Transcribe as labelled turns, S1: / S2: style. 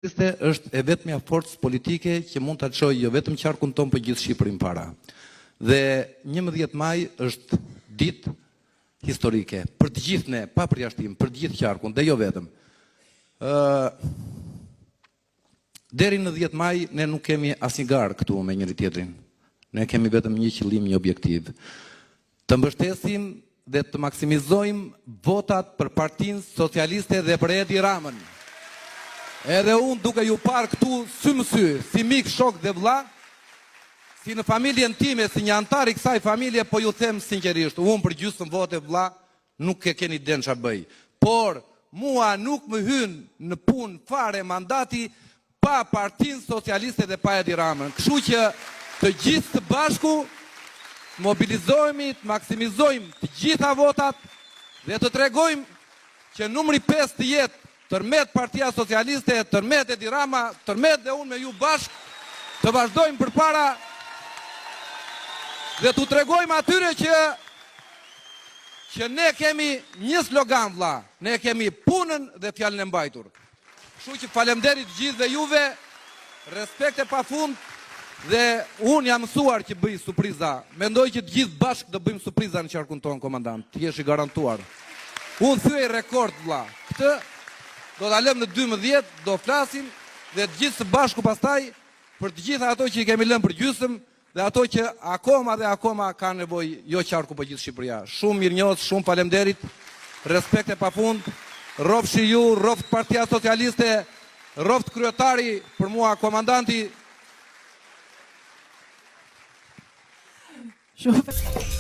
S1: Është e vetmja forcë politike që mund të çojë jo vetëm qarkun tonë, por gjithë Shqipërinë para. Dhe 11 maj është ditë historike për të gjithë ne, pa përjashtim, për të gjithë qarkun, dhe jo vetëm. Deri në 10 maj ne nuk kemi asnjë garë këtu me njëri tjetrin. Ne kemi vetëm një qëllim, një objektiv. Të mbështesim dhe të maksimizojmë votat për Partinë Socialiste dhe për Edi Ramën. Edhe unë duke ju parë këtu sy më sy, si mik, shok dhe vlla, si në familjen time, si një antar i kësaj familje, po ju them sinqerisht, unë për gjysmë vote vlla nuk e keni den ç'a bëj. Por mua nuk më hyn në punë fare mandati pa Partinë Socialiste dhe pa Edi Ramën. Kështu që të gjithë të bashku mobilizohemi, të maksimizojmë të gjitha votat dhe të tregojmë që numri 5 të jetë tërmet Partia Socialiste, tërmet Edi Rama, tërmet dhe unë me ju bashkë, të vazhdojmë përpara dhe të tregojmë atyre që ne kemi një slogan vlla, ne kemi punën dhe fjalën e mbajtur. Kështu që faleminderit gjithë dhe juve, respekt e pafund, dhe unë jam mësuar që bëj surpriza. Mendoj që të gjithë bashkë do bëjmë surpriza në qarkun tonë, komandant, të jesh i garantuar. Unë thyej rekord vlla. Këtë do ta lëm në 12, do flasim dhe të gjithë së bashku pastaj për të gjitha ato që i kemi lënë për gjysmë dhe ato që akoma kanë nevojë, jo qarku për gjithë Shqipëria. Shumë mirënjohës, shumë faleminderit, respekt e pafund, rrofshi ju, rroft Partia Socialiste, rroft kryetari, për mua komandanti.
S2: Shumë